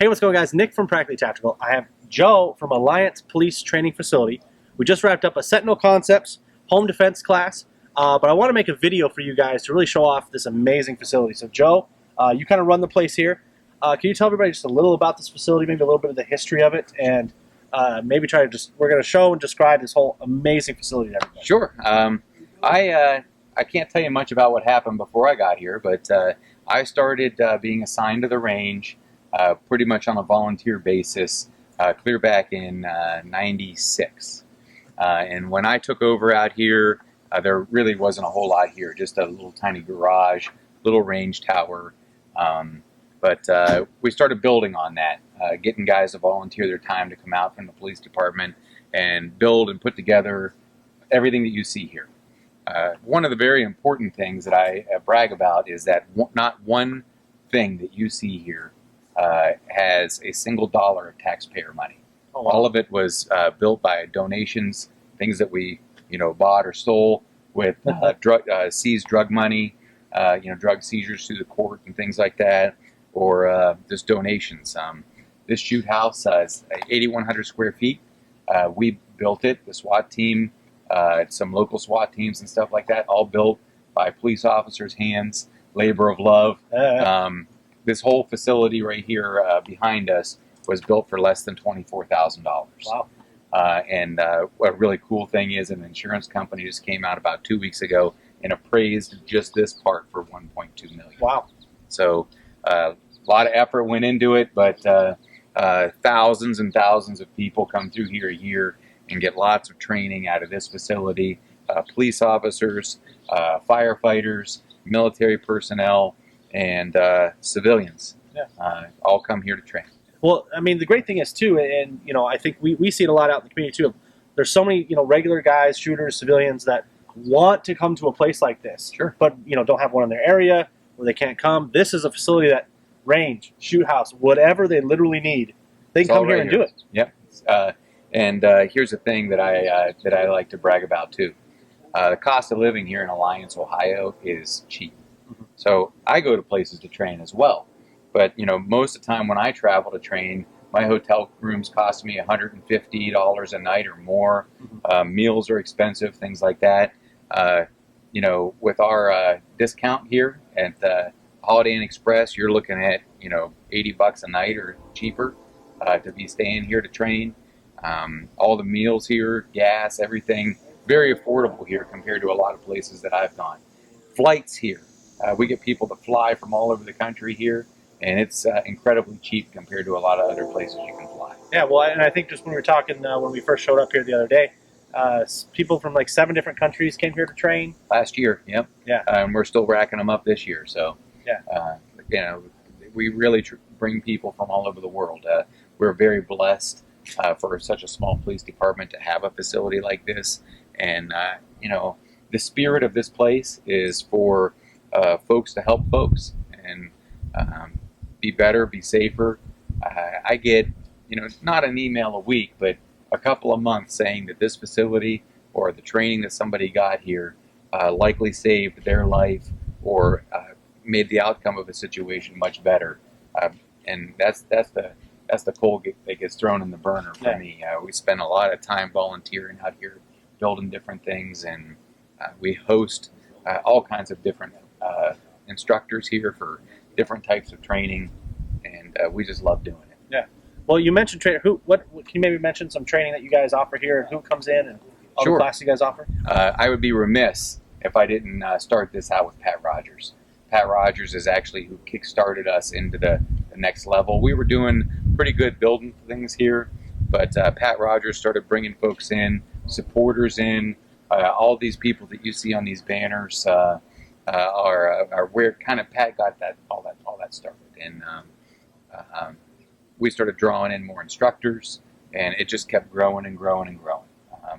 Hey, what's going on, guys? Nick from Practically Tactical. I have Joe from Alliance Police Training Facility. We just wrapped up a Sentinel Concepts home defense class, but I want to make a video for you guys to really show off this amazing facility. So, Joe, you kind of run the place here. Can you tell everybody just a little about this facility, maybe a little bit of the history of it, and maybe try to we're going to show and describe this whole amazing facility to everybody. Sure. I can't tell you much about what happened before I got here, but I started being assigned to the range pretty much on a volunteer basis clear back in '96. And when I took over out here, there really wasn't a whole lot here, just a little tiny garage, little range tower. But we started building on that, getting guys to volunteer their time to come out from the police department and build and put together everything that you see here. One of the very important things that I brag about is that not one thing that you see here has a single dollar of taxpayer money. Oh, wow. All of it was built by donations, things that we bought or stole with seized drug money, drug seizures through the court and things like that, or just donations. This shoot house is 8,100 square feet. We built it, the SWAT team, some local SWAT teams and stuff like that, all built by police officers' hands, labor of love. This whole facility right here behind us was built for less than $24,000. Wow. And what a really cool thing is, an insurance company just came out about 2 weeks ago and appraised just this part for $1.2 million. Wow. So a lot of effort went into it, but thousands and thousands of people come through here a year and get lots of training out of this facility. Police officers, firefighters, military personnel, and civilians all come here to train. Well, I mean, the great thing is, too, and, I think we see it a lot out in the community, too. There's so many, regular guys, shooters, civilians that want to come to a place like this. Sure. But, don't have one in their area or they can't come. This is a facility that range, shoot house, whatever they literally need, they can come here and do it. Yep. And here's the thing that I like to brag about, too. The cost of living here in Alliance, Ohio is cheap. Mm-hmm. So I go to places to train as well. But, most of the time when I travel to train, my hotel rooms cost me $150 a night or more. Mm-hmm. Meals are expensive, things like that. With our discount here at Holiday Inn Express, you're looking at, $80 a night or cheaper to be staying here to train. All the meals here, gas, everything, very affordable here compared to a lot of places that I've gone. Flights here. We get people to fly from all over the country here, and it's incredibly cheap compared to a lot of other places you can fly. Yeah, well, and I think just when we were talking, when we first showed up here the other day, people from like 7 different countries came here to train. Last year, yep. Yeah. And we're still racking them up this year, so yeah. We really bring people from all over the world. We're very blessed for such a small police department to have a facility like this, and the spirit of this place is for folks to help folks and be better, be safer. I get, not an email a week, but a couple of months saying that this facility or the training that somebody got here likely saved their life or made the outcome of a situation much better. And that's the coal that gets thrown in the burner for me. We spend a lot of time volunteering out here, building different things, and we host all kinds of different instructors here for different types of training, and we just love doing it. Yeah. Well, you mentioned training. What can you maybe mention some training that you guys offer here, and who comes in, and all Sure. the classes you guys offer? I would be remiss if I didn't start this out with Pat Rogers. Pat Rogers is actually who kick-started us into the next level. We were doing pretty good building things here, but Pat Rogers started bringing folks in, supporters in. All these people that you see on these banners are where kind of Pat got all that started, and we started drawing in more instructors, and it just kept growing and growing and growing.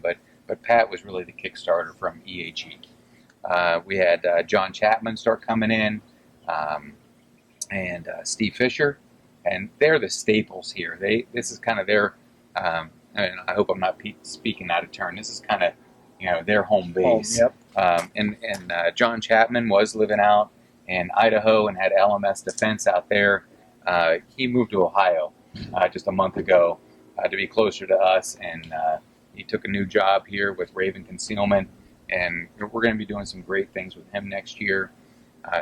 But Pat was really the Kickstarter from EHE. We had John Chapman start coming in, and Steve Fisher, and they're the staples here. This is kind of their, and I hope I'm not speaking out of turn. This is kind of their home base. Yep. And John Chapman was living out in Idaho and had LMS Defense out there. He moved to Ohio just a month ago to be closer to us, and he took a new job here with Raven Concealment, and we're going to be doing some great things with him next year.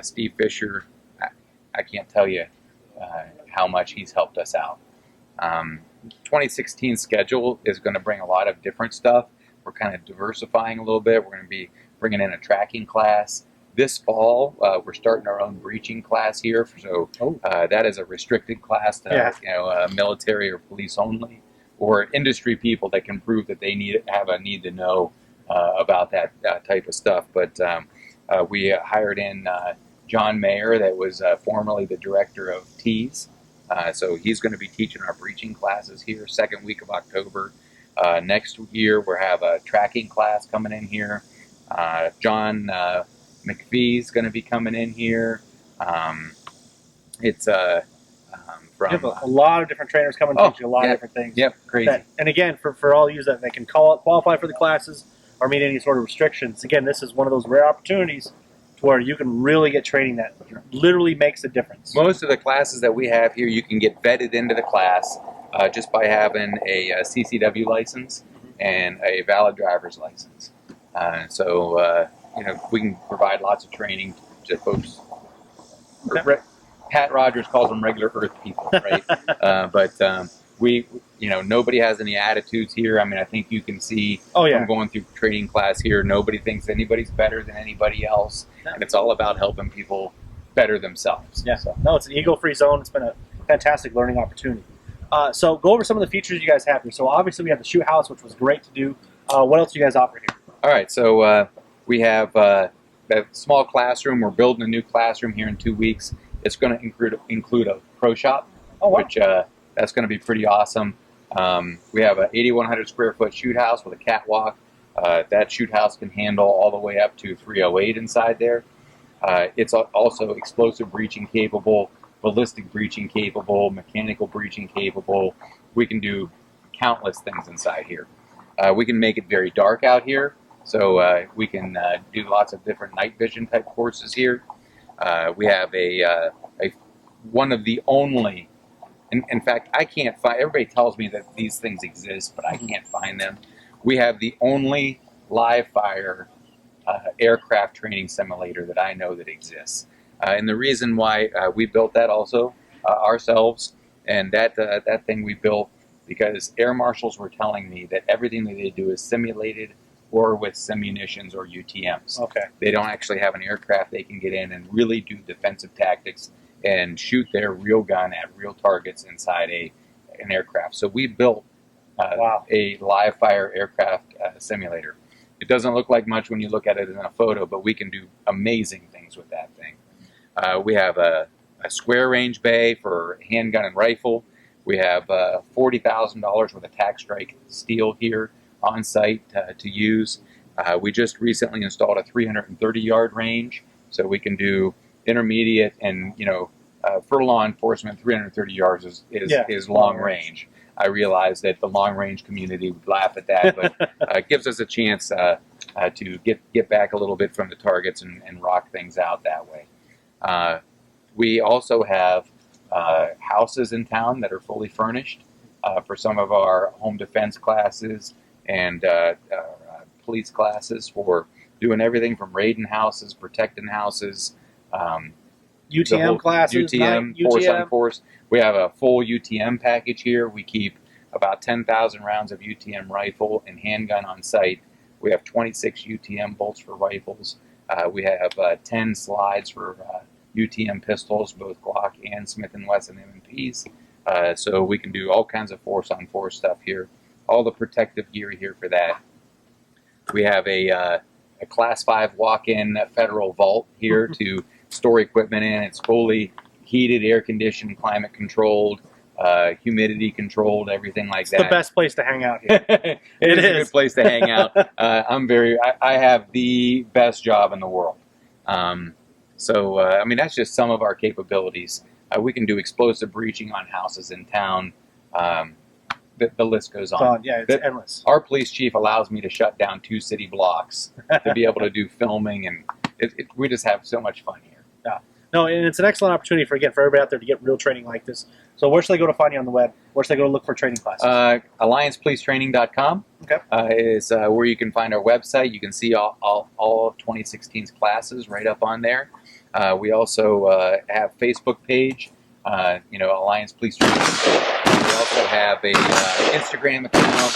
Steve Fisher, I can't tell you how much he's helped us out. 2016 schedule is going to bring a lot of different stuff. We're kind of diversifying a little bit. We're going to be bringing in a tracking class. This fall, we're starting our own breaching class here. So that is a restricted class to military or police only, or industry people that can prove that they have a need to know about that type of stuff. But we hired in John Mayer, that was formerly the director of Tees. So he's going to be teaching our breaching classes here, second week of October. Next year, we'll have a tracking class coming in here. John McPhee's going to be coming in here. It's from... You have a lot of different trainers coming to teach you a lot of different things. Yep, crazy. And again, for all of you that can qualify for the classes or meet any sort of restrictions, again, this is one of those rare opportunities where you can really get training that literally makes a difference. Most of the classes that we have here, you can get vetted into the class just by having a CCW license and a valid driver's license. So we can provide lots of training to folks. Okay. Pat Rogers calls them regular Earth people, right? But we, nobody has any attitudes here. I mean, I think you can see from going through training class here, nobody thinks anybody's better than anybody else. And it's all about helping people better themselves. Yeah. So, no, it's an ego-free zone. It's been a fantastic learning opportunity. So go over some of the features you guys have here. So obviously we have the shoot house, which was great to do. What else do you guys offer here? All right. So we have that small classroom. We're building a new classroom here in 2 weeks. It's going to include a pro shop, which that's going to be pretty awesome. We have an 8,100 square foot shoot house with a catwalk. That shoot house can handle all the way up to 308 inside there. It's also explosive breaching capable, ballistic breaching capable, mechanical breaching capable. We can do countless things inside here. We can make it very dark out here, so we can do lots of different night vision type courses here. We have one of the only, in fact, I can't find, everybody tells me that these things exist, but I can't find them. We have the only live fire aircraft training simulator that I know that exists. And the reason why we built that also ourselves, and that thing we built because air marshals were telling me that everything that they do is simulated or with simunitions or UTMs. Okay. They don't actually have an aircraft they can get in and really do defensive tactics and shoot their real gun at real targets inside an aircraft. So we built a live fire aircraft simulator. It doesn't look like much when you look at it in a photo, but we can do amazing things with that thing. We have a square range bay for handgun and rifle. We have $40,000 worth of tac strike steel here on site to use. We just recently installed a 330-yard range, so we can do intermediate and for law enforcement, 330 yards is long range. I realize that the long range community would laugh at that, but it gives us a chance to get back a little bit from the targets and rock things out that way. We also have houses in town that are fully furnished for some of our home defense classes and police classes for doing everything from raiding houses, protecting houses, UTM classes, UTM, force on force. We have a full UTM package here. We keep about 10,000 rounds of UTM rifle and handgun on site. We have 26 UTM bolts for rifles. We have 10 slides for UTM pistols, both Glock and Smith & Wesson M&Ps. So we can do all kinds of force-on-force stuff here. All the protective gear here for that. We have a Class 5 walk-in federal vault here to store equipment in. It's fully heated, air-conditioned, climate-controlled, humidity-controlled, everything like that. It's the best place to hang out here. It is a good place to hang out. I have the best job in the world. So, I mean, that's just some of our capabilities. We can do explosive breaching on houses in town. The list goes on. Yeah, it's endless. Our police chief allows me to shut down 2 city blocks to be able to do filming, and we just have so much fun here. Yeah. No, and it's an excellent opportunity for everybody out there to get real training like this. So where should they go to find you on the web? Where should they go to look for training classes? AlliancePoliceTraining.com Okay. is where you can find our website. You can see all of 2016's classes right up on there. We also have Facebook page, Alliance Police Training. We also have a Instagram account,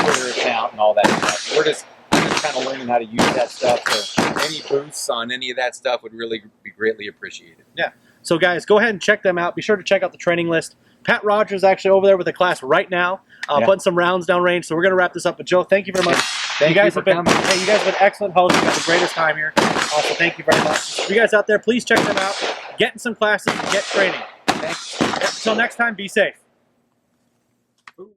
Twitter account, and all that stuff. I'm just kind of learning how to use that stuff. So any boosts on any of that stuff would really be greatly appreciated. Yeah. So guys, go ahead and check them out. Be sure to check out the training list. Pat Rogers is actually over there with the class right now, putting some rounds down range. So we're going to wrap this up. But Joe, thank you very much. Thank you for coming. Hey, you guys have been excellent hosts. You had the greatest time here. Also, thank you very much. You guys out there, please check them out. Get in some classes and get training. Thanks. Until next time, be safe.